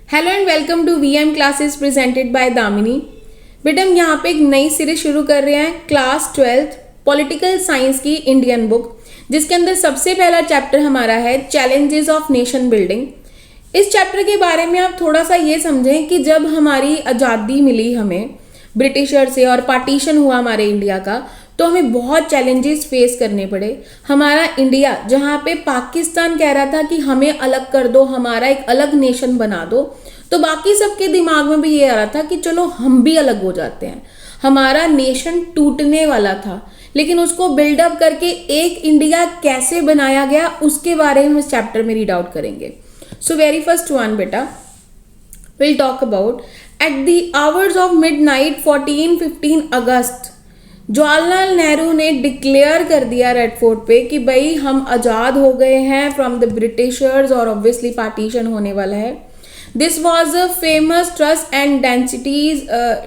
Hello and welcome to VM classes presented by Damini. बेटा हम यहाँ पे एक नई सीरीज शुरू कर रहे हैं, क्लास 12th पॉलिटिकल साइंस की इंडियन बुक, जिसके अंदर सबसे पहला चैप्टर हमारा है चैलेंजेस ऑफ नेशन बिल्डिंग। इस चैप्टर के बारे में आप थोड़ा सा ये समझें कि जब हमारी आज़ादी मिली हमें ब्रिटिशर से और पार्टीशन हुआ हमारे इंडिया का, तो हमें बहुत चैलेंजेस फेस करने पड़े। हमारा इंडिया जहाँ पे पाकिस्तान कह रहा था कि हमें अलग कर दो, हमारा एक अलग नेशन बना दो, तो बाकी सबके दिमाग में भी ये आ रहा था कि चलो हम भी अलग हो जाते हैं। हमारा नेशन टूटने वाला था, लेकिन उसको बिल्डअप करके एक इंडिया कैसे बनाया गया उसके बारे में इस चैप्टर में रीड आउट करेंगे। सो वेरी फर्स्ट वन बेटा, we'll talk about at the hours of midnight 14-15 अगस्त जवाहरलाल नेहरू ने डिक्लेयर कर दिया रेड फोर्ट पे कि भाई हम आज़ाद हो गए हैं फ्रॉम द ब्रिटिशर्स और ऑब्वियसली पार्टीशन होने वाला है। This was a famous tryst and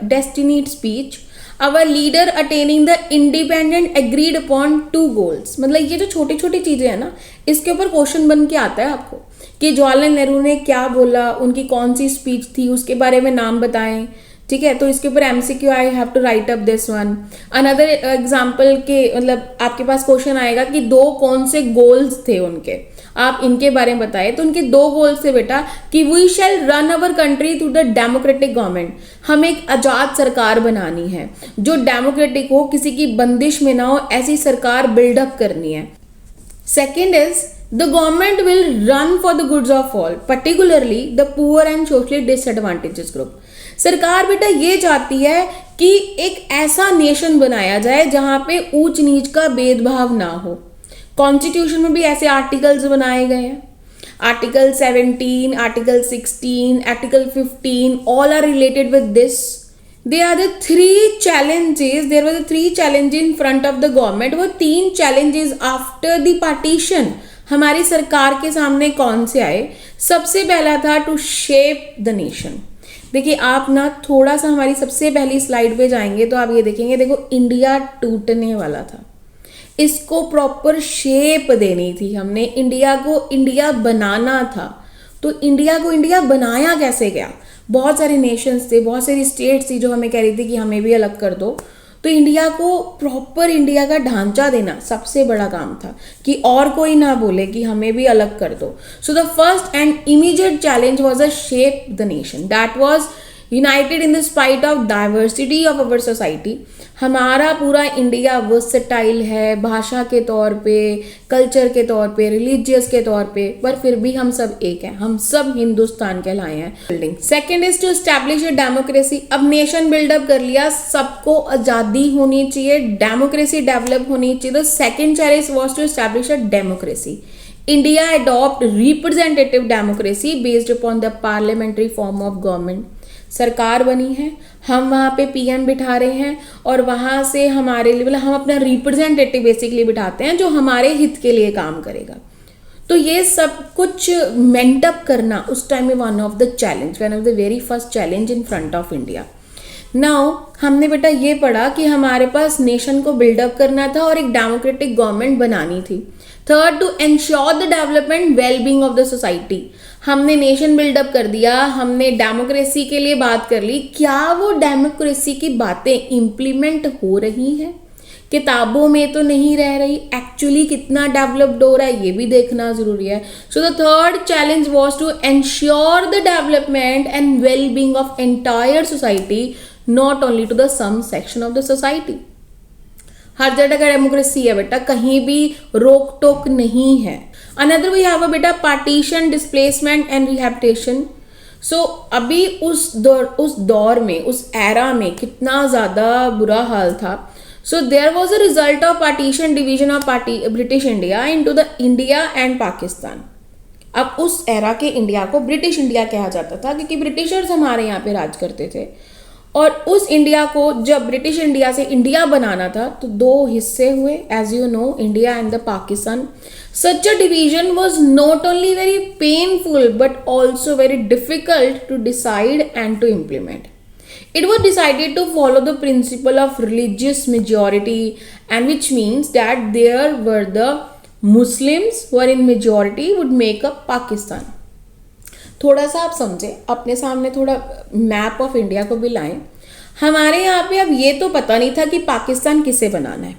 destiny speech. Our leader attaining the independent agreed upon 2 goals. मतलब ये जो छोटी छोटी चीज़ें हैं ना, इसके ऊपर क्वेश्चन बन के आता है आपको कि जवाहरलाल नेहरू ने क्या बोला, उनकी कौन सी स्पीच थी, उसके बारे में नाम बताएं। ठीक है, तो इसके ऊपर MCQ I have to write up this one. Another example के मतलब आपके पास क्वेश्चन आएगा कि 2 कौन से गोल्स थे उनके, आप इनके बारे में बताएं। तो उनके 2 गोल्स थे बेटा कि we shall run our country through the democratic government. हमें एक आजाद सरकार बनानी है जो डेमोक्रेटिक हो, किसी की बंदिश में ना हो, ऐसी सरकार बिल्डअप करनी है। Second is the government will run for the goods of all, particularly the poor and socially disadvantaged group। सरकार बेटा ये चाहती है कि एक ऐसा नेशन बनाया जाए जहां पे ऊंच नीच का भेदभाव ना हो। कॉन्स्टिट्यूशन में भी ऐसे आर्टिकल्स बनाए गए हैं, article 17, article 16, article 15, all are related with this। They are the 3 challenges, there were the 3 challenges in front of the government। वो 3 challenges after the partition हमारी सरकार के सामने कौन से आए। सबसे पहला था टू शेप द नेशन। देखिए आप ना थोड़ा सा हमारी सबसे पहली स्लाइड पे जाएंगे तो आप ये देखेंगे, देखो इंडिया टूटने वाला था, इसको प्रॉपर शेप देनी थी हमने, इंडिया को इंडिया बनाना था। तो इंडिया को इंडिया बनाया कैसे गया? बहुत सारे नेशंस थे, बहुत सारी स्टेट्स थी जो हमें कह रही थी कि हमें भी अलग कर दो। तो इंडिया को प्रॉपर इंडिया का ढांचा देना सबसे बड़ा काम था कि और कोई ना बोले कि हमें भी अलग कर दो। So the first and immediate challenge was a shape the nation that was United in the spite of diversity of our society. हमारा पूरा इंडिया वर्सेटाइल है, भाषा के तौर पे, कल्चर के तौर पे, रिलीजियस के तौर पे, पर फिर भी हम सब एक हैं, हम सब हिंदुस्तान कहलाए हैं। Building second is to establish a democracy. अब नेशन बिल्डअप कर लिया, सबको आज़ादी होनी चाहिए, डेमोक्रेसी डेवलप होनी चाहिए। The second challenge was to establish a democracy. India adopt representative democracy based upon the parliamentary form of government. सरकार बनी है, हम वहाँ पे पीएम बिठा रहे हैं और वहाँ से हमारे लिए मतलब हम अपना रिप्रेजेंटेटिव बेसिकली बिठाते हैं जो हमारे हित के लिए काम करेगा। तो ये सब कुछ मेंटअप करना उस टाइम में one of the challenge, one of the very first challenge in front of India. Now हमने बेटा ये पढ़ा कि हमारे पास नेशन को बिल्डअप करना था और एक डेमोक्रेटिक गवर्नमेंट बनानी थी। Third, to ensure the development wellbeing of the society. हमने नेशन बिल्डअप कर दिया, हमने डेमोक्रेसी के लिए बात कर ली, क्या वो डेमोक्रेसी की बातें इम्प्लीमेंट हो रही हैं? किताबों में तो नहीं रह रही, एक्चुअली कितना डेवलप्ड हो रहा है ये भी देखना जरूरी है। So the third challenge was to ensure the development and wellbeing of entire society, not only to the some section of the society. हर जगह डेमोक्रेसी है बेटा, कहीं भी रोक टोक नहीं है। अनदर वी हैव अ बेटा पार्टीशन, डिस्प्लेसमेंट एंड रिहैबिलिटेशन। सो अभी उस दौर में, उस एरा में कितना ज़्यादा बुरा हाल था। So there was a result of partition, division of British India into the India and Pakistan. अब उस एरा के इंडिया को ब्रिटिश इंडिया कहा जाता था क्योंकि ब्रिटिशर्स हमारे यहाँ पे राज करते थे, और उस इंडिया को जब ब्रिटिश इंडिया से इंडिया बनाना था तो 2 हिस्से हुए, as you know, India and the Pakistan. Such a division was not only very painful but also very difficult to decide and to implement. It was decided to follow the principle of religious majority, and which means that there were the Muslims who are in majority would make up Pakistan. थोड़ा सा आप समझे, अपने सामने थोड़ा map of India को भी लाएं। हमारे यहाँ पे अब ये तो पता नहीं था कि पाकिस्तान किसे बनाना है,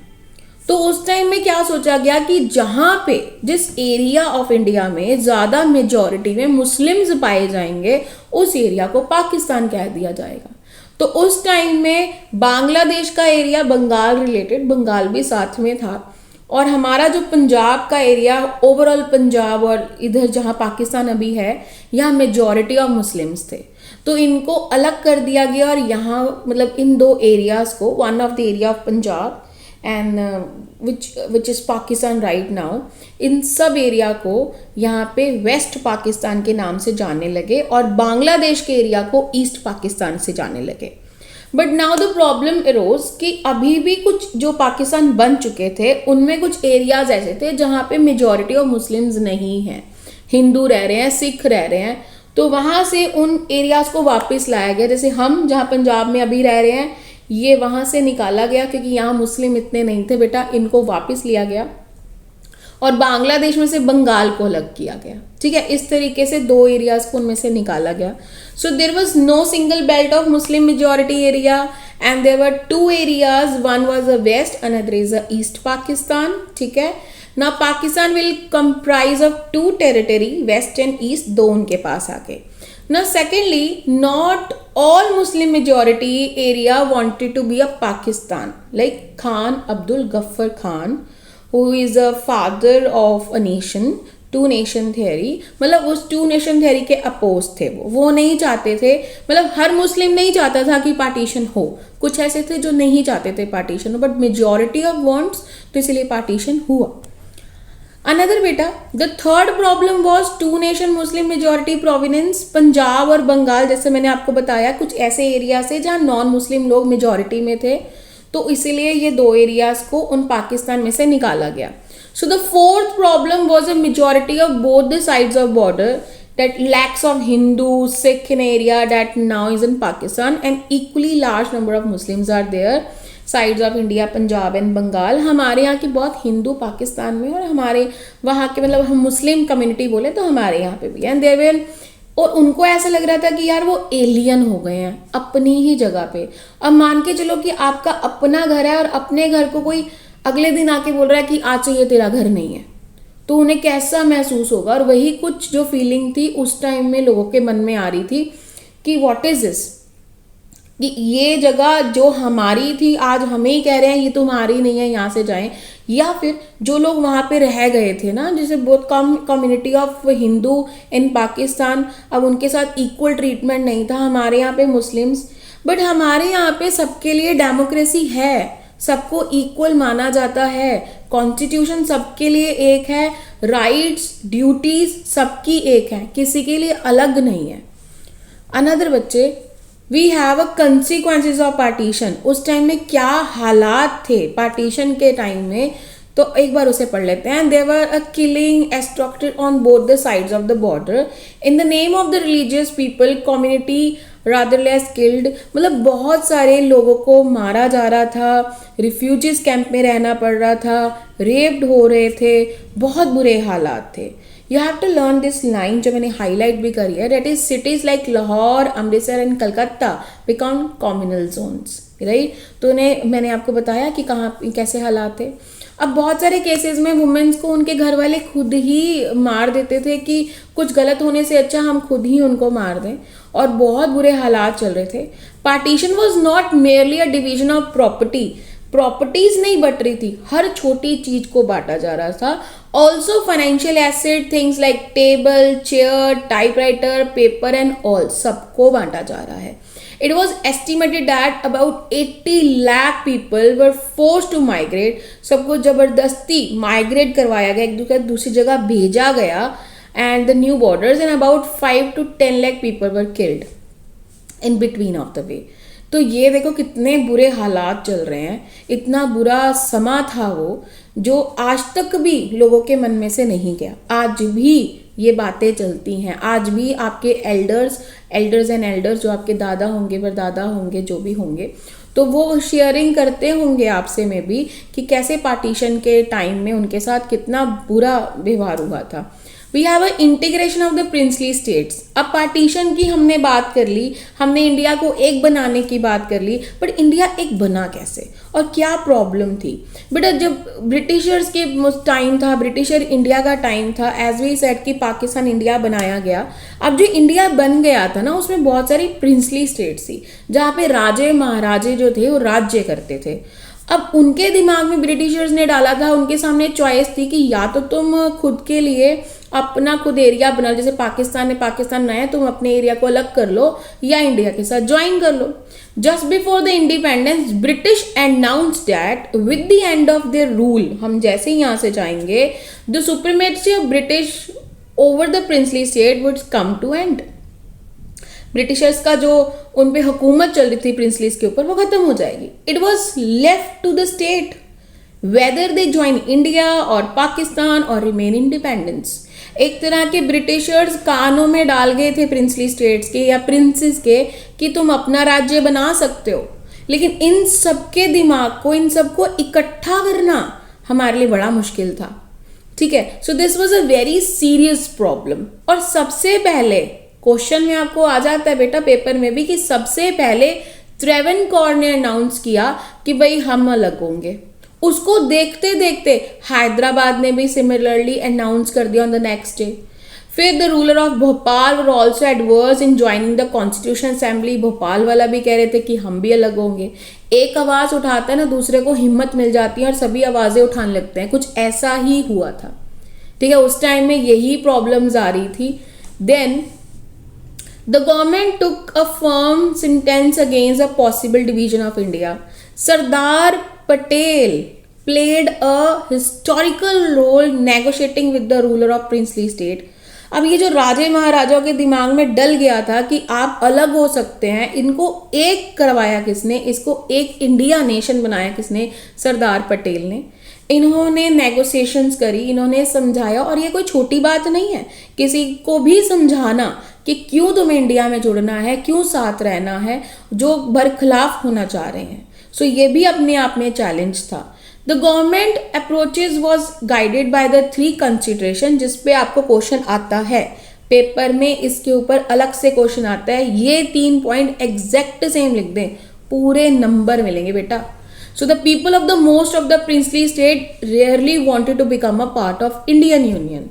तो उस टाइम में क्या सोचा गया कि जहाँ पे जिस एरिया ऑफ इंडिया में ज़्यादा मेजॉरिटी में मुस्लिम्स पाए जाएंगे उस एरिया को पाकिस्तान कह दिया जाएगा। तो उस टाइम में बांग्लादेश का एरिया बंगाल रिलेटेड, बंगाल भी साथ में था, और हमारा जो पंजाब का एरिया ओवरऑल पंजाब और इधर जहाँ पाकिस्तान अभी है यहाँ मेजॉरिटी ऑफ मुस्लिम्स थे, तो इनको अलग कर दिया गया। और यहाँ मतलब इन दो एरियाज को, one of the area of Punjab and which is Pakistan right now, इन सब एरिया को यहाँ पे वेस्ट पाकिस्तान के नाम से जानने लगे और बांग्लादेश के एरिया को ईस्ट पाकिस्तान से जानने लगे। But now the problem arose कि अभी भी कुछ जो पाकिस्तान बन चुके थे उनमें कुछ एरियाज ऐसे थे जहाँ पे मेजॉरिटी ऑफ मुस्लिम्स नहीं हैं, हिंदू रह रहे हैं, सिख रह रहे हैं, तो वहाँ से उन एरियाज को वापस लाया गया। जैसे हम जहाँ पंजाब में अभी रह रहे हैं ये वहाँ से निकाला गया क्योंकि यहाँ मुस्लिम इतने नहीं थे बेटा, इनको वापस लिया गया, और बांग्लादेश में से बंगाल को अलग किया गया। ठीक है, इस तरीके से दो एरियाज को उनमें से निकाला गया। So there was no single belt of Muslim majority area and there were two areas, one was a west another is a east Pakistan. ठीक है, ना Pakistan will comprise of two territory, west and east, दो उनके पास आ गए। Now secondly, not all Muslim majority area wanted to be a Pakistan. Like Khan Abdul Ghaffar Khan, who is a father of a nation, two nation theory, मतलब उस two nation theory के oppose थे, वो नहीं चाहते थे, मतलब हर मुस्लिम नहीं चाहता था कि पार्टीशन हो, कुछ ऐसे थे जो नहीं चाहते थे partition, but majority of wants, तो इसलिए पार्टीशन हुआ। अनदर बेटा, the third problem was to nation Muslim majority provinces. Punjab और बंगाल, जैसे मैंने आपको बताया, कुछ ऐसे एरिया से जहाँ नॉन मुस्लिम लोग मेजॉरिटी में थे, तो इसीलिए ये दो एरियाज को उन पाकिस्तान में से निकाला गया। So the fourth problem was a majority of both the sides of border, that lacks of Hindu, Sikh in area that now is in Pakistan, and equally large number of Muslims are there sides of India, Punjab and Bengal. हमारे यहाँ की बहुत हिंदू पाकिस्तान में, और हमारे वहाँ के मतलब हम मुस्लिम कम्युनिटी बोले तो हमारे यहाँ पे भी, एंड देयर वर, और उनको ऐसा लग रहा था कि यार वो एलियन हो गए हैं अपनी ही जगह पे। अब मान के चलो कि आपका अपना घर है और अपने घर को कोई अगले दिन आके बोल रहा है कि आज से ये तेरा घर नहीं है, तो उन्हें कैसा महसूस होगा। और वही कुछ जो फीलिंग थी उस टाइम में लोगों के मन में आ रही थी कि व्हाट इज दिस, कि ये जगह जो हमारी थी आज हमें ही कह रहे हैं ये तुम्हारी नहीं है, यहाँ से जाएं। या फिर जो लोग वहाँ पे रह गए थे ना, जैसे बहुत कम कम्युनिटी ऑफ हिंदू इन पाकिस्तान, अब उनके साथ इक्वल ट्रीटमेंट नहीं था हमारे यहाँ पे मुस्लिम्स। बट हमारे यहाँ पे सबके लिए डेमोक्रेसी है, सबको इक्वल माना जाता है, कॉन्स्टिट्यूशन सबके लिए एक है, राइट्स ड्यूटीज सबकी एक है, किसी के लिए अलग नहीं है। अनदर बच्चे, we have a consequences of partition. उस टाइम में क्या हालात थे पार्टीशन के टाइम में, तो एक बार उसे पढ़ लेते हैं। There were a killing extracted on both the sides of the border in the name of the religious people, community rather less killed, मतलब बहुत सारे लोगों को मारा जा रहा था, रिफ्यूजीज कैंप में रहना पड़ रहा था, रेप्ड हो रहे थे, बहुत बुरे हालात थे। You have to learn this line जो मैंने हाईलाइट भी करी है, that is cities like Lahore, Amritsar and Calcutta become communal zones, right. तो उन्हें मैंने आपको बताया कि कहाँ कैसे हालात थे। अब बहुत सारे केसेस में वुमेन्स को उनके घर वाले खुद ही मार देते थे कि कुछ गलत होने से अच्छा हम खुद ही उनको मार दें, और बहुत बुरे हालात चल रहे थे। Partition was not merely a division of property, properties नहीं बट रही थी, हर छोटी चीज को बांटा जा रहा था। Also financial asset, things like table, chair, typewriter, paper and all, सबको बांटा जा रहा है। It was estimated that about 80 lakh people were forced to migrate. सबको जबरदस्ती माइग्रेट करवाया गया, एक दूसरी जगह भेजा गया, and the new borders, and about 5 to 10 lakh people were killed in between of the way. तो ये देखो कितने बुरे हालात चल रहे हैं, इतना बुरा समा था वो, जो आज तक भी लोगों के मन में से नहीं गया। आज भी ये बातें चलती हैं, आज भी आपके एल्डर्स एंड एल्डर्स जो आपके दादा होंगे, परदादा होंगे, जो भी होंगे, तो वो शेयरिंग करते होंगे आपसे में भी कि कैसे पार्टीशन के टाइम में उनके साथ कितना बुरा व्यवहार हुआ था। We have a integration of the princely states. अब पार्टीशन की हमने बात कर ली, हमने इंडिया को एक बनाने की बात कर ली, बट इंडिया एक बना कैसे और क्या प्रॉब्लम थी बेटा? जब ब्रिटिशर्स के टाइम था, ब्रिटिशर इंडिया का टाइम था, एज वी सेड कि पाकिस्तान इंडिया बनाया गया। अब जो इंडिया बन गया था ना, उसमें बहुत सारी प्रिंसली स्टेट्स थी जहाँ पे राजे महाराजे जो थे वो राज्य करते थे। अब उनके दिमाग में ब्रिटिशर्स ने डाला था, उनके सामने चॉइस थी कि या तो तुम खुद के लिए अपना खुद एरिया बना लो, जैसे पाकिस्तान ने पाकिस्तान बनाया, तुम अपने एरिया को अलग कर लो या इंडिया के साथ ज्वाइन कर लो। Just before the independence British announced that with the end of their rule, हम जैसे ही यहाँ से जाएंगे, the supremacy of British over the princely state would come to end. Britishers का जो उन पे हुकूमत चल रही थी प्रिंसलीज के ऊपर, वो खत्म हो जाएगी। It was left to the state whether they join India और पाकिस्तान और रिमेन इंडिपेंडेंस। एक तरह के ब्रिटिशर्स कानों में डाल गए थे प्रिंसली स्टेट्स के या प्रिंसेस के कि तुम अपना राज्य बना सकते हो, लेकिन इन सबके दिमाग को, इन सबको इकट्ठा करना हमारे लिए बड़ा मुश्किल था। ठीक है, so this was a very serious problem. और सबसे पहले क्वेश्चन में आपको आ जाता है बेटा पेपर में भी कि सबसे पहले ट्रेवनकोर ने अनाउंस किया कि भाई हम अलग होंगे। उसको देखते देखते हैदराबाद ने भी सिमिलरली अनाउंस कर दिया ऑन द नेक्स्ट डे। फिर the ruler of Bhopal were also adverse in joining the constitution assembly. Bhopal वाला भी कह रहे थे कि हम भी अलग होंगे। एक आवाज उठाता है ना, दूसरे को हिम्मत मिल जाती है और सभी आवाजें उठाने लगते हैं। कुछ ऐसा ही हुआ था। ठीक है, उस टाइम में यही प्रॉब्लम्स आ रही थी। Then the government took a firm stance against a possible division of India. Sardar Patel played a historical role negotiating with the ruler of princely state. अब ये जो राजे महाराजाओं के दिमाग में डल गया था कि आप अलग हो सकते हैं, इनको एक करवाया किसने? इसको एक इंडिया नेशन बनाया किसने? सरदार पटेल ने। इन्होंने नेगोशिएशंस करी, इन्होंने समझाया, और ये कोई छोटी बात नहीं है किसी को भी समझाना कि क्यों तुम्हें इंडिया में जुड़ना है, क्यों साथ रहना है जो बरखिलाफ होना चाह रहे हैं। सो ये भी अपने आप में चैलेंज था। The government approaches was guided by the 3 consideration, जिसपे आपको क्वेश्चन आता है पेपर में, इसके ऊपर अलग से क्वेश्चन आता है। ये 3 पॉइंट एग्जैक्ट सेम लिख दें, पूरे नंबर मिलेंगे बेटा। So the people of the most of the princely state rarely wanted to become a part of Indian Union.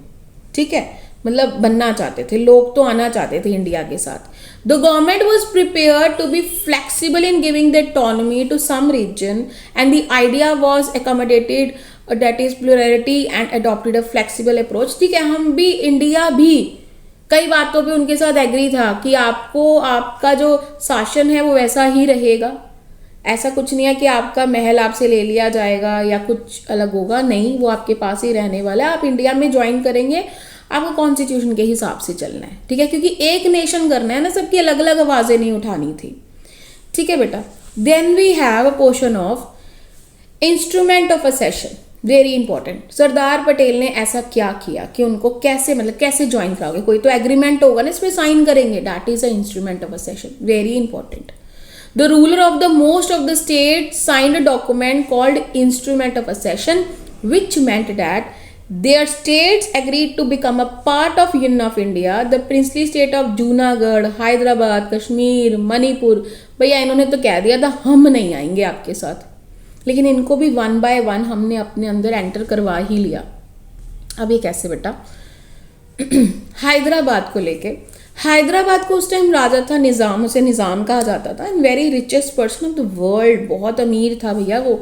ठीक है, मतलब बनना चाहते थे, लोग तो आना चाहते थे इंडिया के साथ। The government was prepared to be flexible in giving the autonomy to some region, and the idea was accommodated, that is plurality, and adopted a flexible approach. ठीक है, हम भी, इंडिया भी कई बातों पे उनके साथ एग्री था कि आपको आपका जो शासन है वो वैसा ही रहेगा। ऐसा कुछ नहीं है कि आपका महल आपसे ले लिया जाएगा या कुछ अलग होगा, नहीं, वो आपके पास ही रहने वाला है। आप इंडिया में ज्वाइन करेंगे, आपको कॉन्स्टिट्यूशन के हिसाब से चलना है। ठीक है, क्योंकि एक नेशन करना है ना, सबकी अलग अलग आवाजें नहीं उठानी थी। ठीक है बेटा। Then we have a portion of instrument of accession, very important. Sardar Patel ने ऐसा क्या किया कि उनको कैसे, मतलब कैसे ज्वाइन कराओगे? कोई तो एग्रीमेंट होगा ना, इसमें साइन करेंगे, that is a instrument of accession, very important. The ruler of the most of the state signed a document called Instrument of Accession, which meant that their states agreed to become a part of Union of India. The princely state of Junagadh, Hyderabad, Kashmir, Manipur, भैया इन्होंने तो कह दिया था हम नहीं आएंगे आपके साथ, लेकिन इनको भी 1 by 1 हमने अपने अंदर एंटर करवा ही लिया। अब ये कैसे बेटा? हैदराबाद को लेके, हैदराबाद को उस टाइम राजा था निज़ाम, उसे निज़ाम कहा जाता था, and very richest person of the world, बहुत अमीर था भैया वो।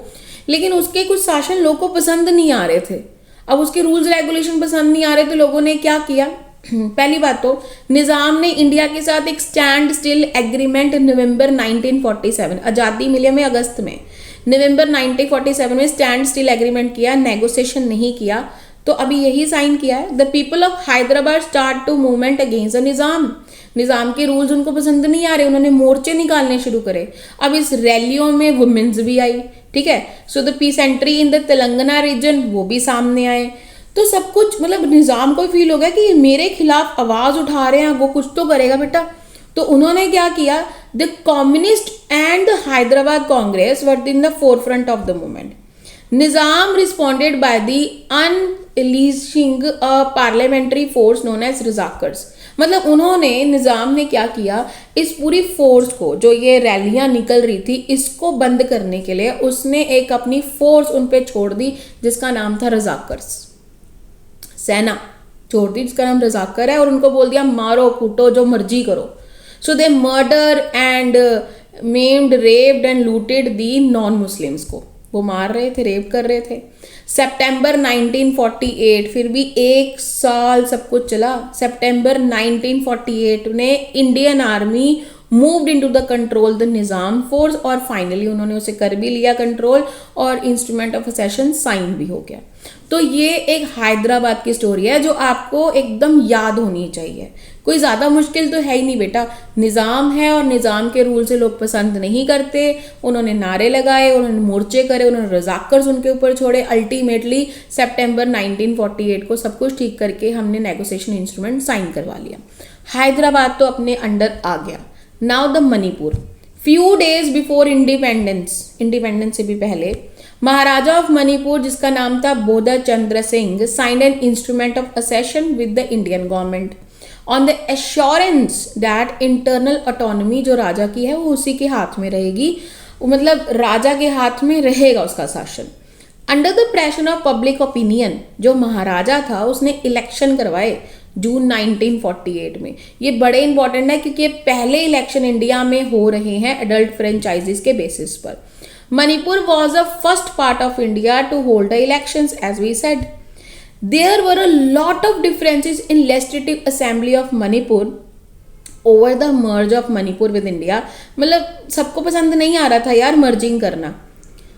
लेकिन उसके कुछ शासन लोगों को पसंद नहीं आ रहे थे। अब उसके रूल्स रेगुलेशन पसंद नहीं आ रहे, तो लोगों ने क्या किया? पहली बात तो निज़ाम ने इंडिया के साथ एक स्टैंड स्टिल एग्रीमेंट नवंबर 1947, आज़ादी मिली हमें अगस्त में, नवंबर 1947 में स्टैंड स्टिल एग्रीमेंट किया, नेगोशिएशन नहीं किया। तो अभी यही साइन किया है। The people of Hyderabad start to movement against the Nizam. Nizam के रूल्स उनको पसंद नहीं आ रहे, उन्होंने मोर्चे निकालने शुरू करे। अब इस रैलियों में वुमेन्स भी आई। ठीक है, so the peace entry in the Telangana region, वो भी सामने आए। तो सब कुछ, मतलब निज़ाम को फील हो गया कि मेरे खिलाफ आवाज उठा रहे हैं, वो कुछ तो करेगा बेटा। तो उन्होंने क्या किया? The communist and the Hyderabad Congress were in the forefront of the movement. Nizam responded by the leasing a parliamentary force known as Razakars. मतलब उन्होंने, निज़ाम ने क्या किया, इस पूरी फोर्स को, जो ये रैलियां निकल रही थी, इसको बंद करने के लिए उसने एक अपनी फोर्स उन पे छोड़ दी जिसका नाम था रजाकर्स। सेना छोड़ दी जिसका नाम रजाकर है, और उनको बोल दिया मारो कूटो जो मर्जी करो। So they murder and maimed, raped and looted the non Muslims को। वो मार रहे थे, रेप कर रहे थे। सितंबर 1948, फिर भी एक साल सब कुछ चला। सितंबर 1948 ने Indian army moved into the control the Nizam force, और फाइनली उन्होंने उसे कर भी लिया कंट्रोल, और इंस्ट्रूमेंट ऑफ असेशन साइन भी हो गया। तो ये एक हैदराबाद की स्टोरी है जो आपको एकदम याद होनी चाहिए। कोई ज़्यादा मुश्किल तो है ही नहीं बेटा, निज़ाम है और निज़ाम के रूल से लोग पसंद नहीं करते। उन्होंने नारे लगाए, उन्होंने मोर्चे करे, उन्होंने रजाकर्स उनके ऊपर छोड़े। अल्टीमेटली सितंबर 1948 को सब कुछ ठीक करके हमने नेगोशिएशन इंस्ट्रूमेंट साइन करवा लिया। हैदराबाद तो अपने अंडर आ गया। Now the Manipur. Few days before independence से भी पहले, महाराजा ऑफ मणिपुर जिसका नाम था Bodha Chandra Singh signed an instrument of accession with the Indian government on the assurance that internal autonomy जो राजा की है वो उसी के हाथ में रहेगी, मतलब राजा के हाथ में रहेगा उसका शासन। Under the pressure of public opinion, जो महाराजा था उसने इलेक्शन करवाए जून 1948 में। ये बड़े इंपॉर्टेंट है क्योंकि ये पहले इलेक्शन इंडिया में हो रहे हैं एडल्ट फ्रेंचाइजीज के बेसिस पर। Manipur was the first part of India to hold the elections as we said. There were a lot of differences in legislative assembly of Manipur over the merge of Manipur with India। मतलब सबको पसंद नहीं आ रहा था यार merging करना।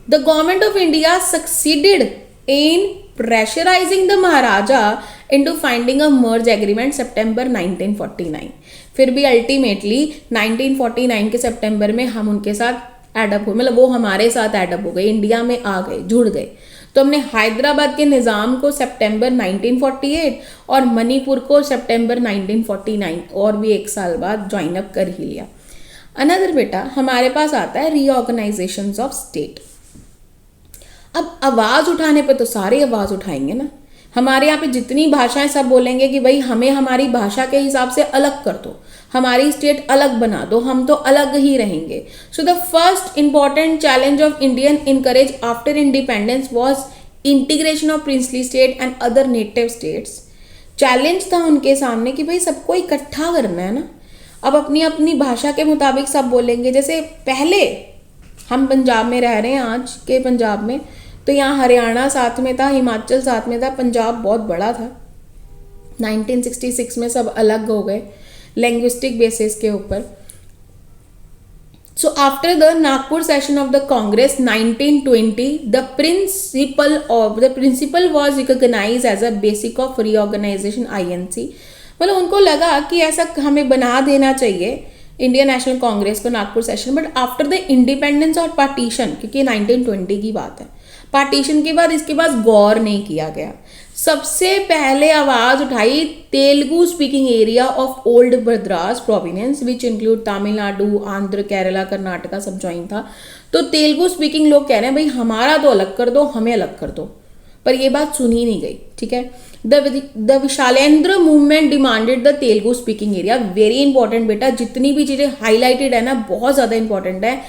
The government of India succeeded in pressurizing the Maharaja into finding a merge agreement September 1949। फिर भी अल्टीमेटली 1949 के सितंबर में हम उनके साथ एडअप हुए, मतलब वो हमारे साथ एडअप हो गए, इंडिया में आ गए, जुड़ गए। तो हमने हैदराबाद के निज़ाम को सितंबर 1948 और मणिपुर को सितंबर 1949 और भी एक साल बाद ज्वाइन अप कर ही लिया। अनदर बेटा हमारे पास आता है रीऑर्गेनाइजेशन ऑफ स्टेट। अब आवाज़ उठाने पे तो सारे आवाज़ उठाएंगे ना। हमारे यहाँ पे जितनी भाषाएं सब बोलेंगे कि भाई हमें हमारी भाषा के हिसाब से अलग कर दो, हमारी स्टेट अलग बना दो, हम तो अलग ही रहेंगे। So the first important challenge of Indian encourage after independence was integration of princely state and other native states. Challenge था उनके सामने कि भाई सबको इकट्ठा करना है ना। अब अपनी अपनी भाषा के मुताबिक सब बोलेंगे। जैसे पहले हम पंजाब में रह रहे हैं, आज के पंजाब में, तो यहाँ हरियाणा साथ में था, हिमाचल साथ में था, पंजाब बहुत बड़ा था। 1966 में सब अलग हो गए लैंग्विस्टिक बेसिस के ऊपर। So after the Nagpur session of the Congress 1920 the principle was recognised as a basic of reorganisation INC। मतलब उनको लगा कि ऐसा हमें बना देना चाहिए इंडियन नेशनल कांग्रेस को Nagpur session. But after the independence और पार्टीशन, क्योंकि 1920 की बात है, पार्टीशन के बाद इसके पास गौर नहीं किया गया। सबसे पहले आवाज उठाई Telugu speaking area of old Madras province which include Tamil Nadu, Andhra, Kerala, Karnataka सब ज्वाइन था। तो तेलुगु स्पीकिंग लोग कह रहे हैं भाई हमारा तो अलग कर दो, हमें अलग कर दो, पर ये बात सुनी नहीं गई। ठीक है, the Vishalandhra movement demanded the Telugu speaking area. Very important बेटा, जितनी भी चीजें हाईलाइटेड है ना बहुत ज्यादा इंपॉर्टेंट है।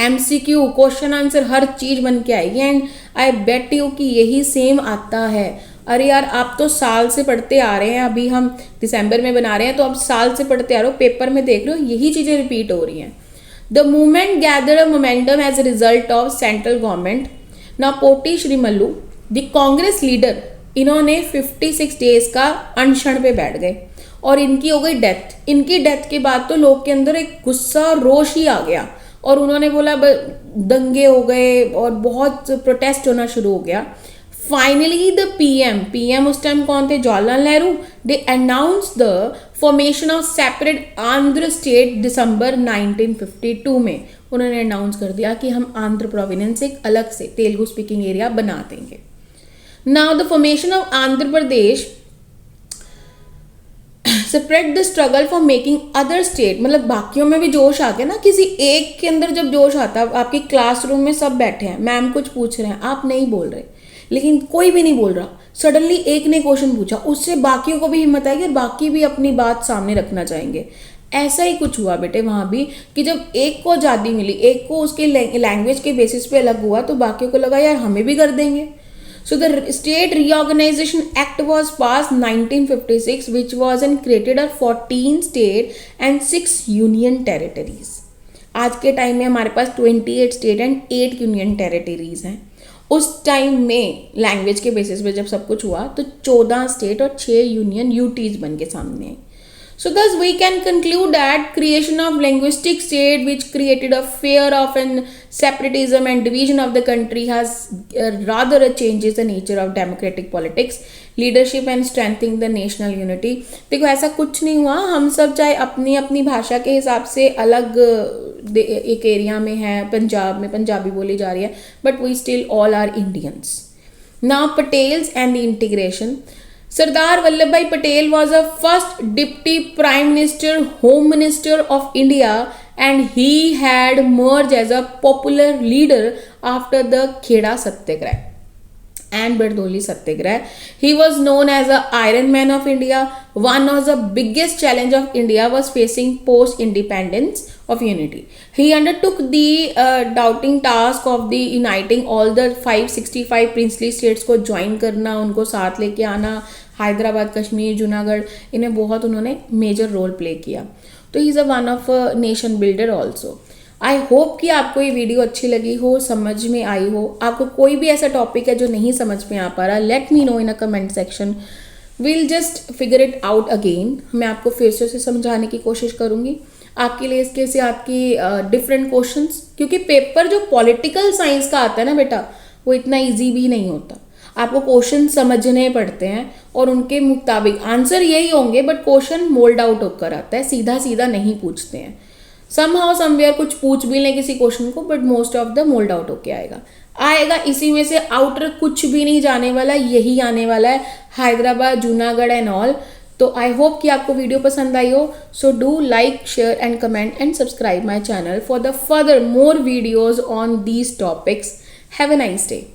MCQ क्वेश्चन आंसर हर चीज बन के आएगी एंड आई बेट यू कि यही सेम आता है। अरे यार आप तो साल से पढ़ते आ रहे हैं, अभी हम दिसंबर में बना रहे हैं तो अब साल से पढ़ते आ रहे हो, पेपर में देख रहे हो यही चीजें रिपीट हो रही हैं। The movement gather a momentum as a result of central government. ना पोटी श्रीमल्लू द कांग्रेस लीडर, इन्होंने 56 डेज का अनशन पे बैठ गए और इनकी हो गई डेथ। इनकी डेथ के बाद तो लोग के अंदर एक गुस्सा और रोष ही आ गया और उन्होंने बोला दंगे हो गए और बहुत प्रोटेस्ट होना शुरू हो गया। फाइनली द पीएम उस टाइम कौन थे? Jawaharlal Nehru. They announce the formation of separate Andhra state दिसंबर 1952 में उन्होंने अनाउंस कर दिया कि हम आंध्र प्रोविंस एक अलग से तेलुगु स्पीकिंग एरिया बना देंगे। Now the formation of Andhra Pradesh separate the struggle for making other state. मतलब बाकियों में भी जोश आ गया ना, किसी एक के अंदर जब जोश आता है, आपकी क्लासरूम में सब बैठे हैं, मैम कुछ पूछ रहे हैं, आप नहीं बोल रहे, लेकिन कोई भी नहीं बोल रहा, सडनली एक ने क्वेश्चन पूछा, उससे बाकियों को भी हिम्मत आएगी और बाकी भी अपनी बात सामने रखना चाहेंगे। ऐसा ही कुछ हुआ बेटे वहाँ भी, कि जब एक को आज़ादी मिली, एक को उसके लैंग्वेज के बेसिस पे अलग हुआ, तो बाकियों को लगा यार हमें भी कर देंगे। So the State Reorganization Act was passed 1956, which was and created a 14 state and 6 union territories. आज के टाइम में हमारे पास 28 स्टेट एंड 8 यूनियन टेरिटरीज हैं। उस टाइम में लैंग्वेज के बेसिस पे जब सब कुछ हुआ तो 14 स्टेट और 6 यूनियन यूटीज बन के सामने आई। So thus we can conclude that creation of linguistic state which created a fear of an separatism and division of the country has rather changes the nature of democratic politics, leadership and strengthening the national unity. देखो ऐसा कुछ नहीं हुआ, हम सब चाहे अपनी अपनी भाषा के हिसाब से अलग एक एरिया में है, पंजाब में पंजाबी बोली जा रही है, but we still all are Indians. Now Patels and the integration. Sardar Vallabhbhai Patel was the first Deputy Prime Minister, Home Minister of India, and he had emerged as a popular leader after the Kheda Satyagraha and Bardoli Satyagraha. He was known as the Iron Man of India. One of the biggest challenge of India was facing post-independence of unity. He undertook the doubting task of the uniting all the 565 princely states को join करना, उनको साथ लेके आना, हैदराबाद, कश्मीर, जूनागढ़, इन्हें बहुत उन्होंने major role play किया। तो he is a one of nation builder also. I hope कि आपको ये वीडियो अच्छी लगी हो, समझ में आई हो। आपको कोई भी ऐसा टॉपिक है जो नहीं समझ में आ पा रहा, let me know in a comment section, we'll just figure it out again. मैं आपको फिर से उसे समझाने की कोशिश करूँगी आपके लिए, इसके से आपकी डिफरेंट क्वेश्चंस, क्योंकि पेपर जो पॉलिटिकल साइंस का आता है ना बेटा, वो इतना ईजी भी नहीं होता। आपको क्वेश्चन समझने पड़ते हैं और उनके मुताबिक आंसर यही होंगे, बट क्वेश्चन मोल्ड आउट होकर आता है, सीधा सीधा नहीं पूछते हैं। समहाउ समवेयर कुछ पूछ भी लें किसी क्वेश्चन को, but most of the mould out होके आएगा। इसी में से आउटर कुछ भी नहीं जाने वाला, यही आने वाला है, हैदराबाद, जूनागढ़ एंड ऑल। तो आई होप कि आपको वीडियो पसंद आई हो। So do like, share and comment and subscribe my channel for the further more videos on these topics. Have a nice day.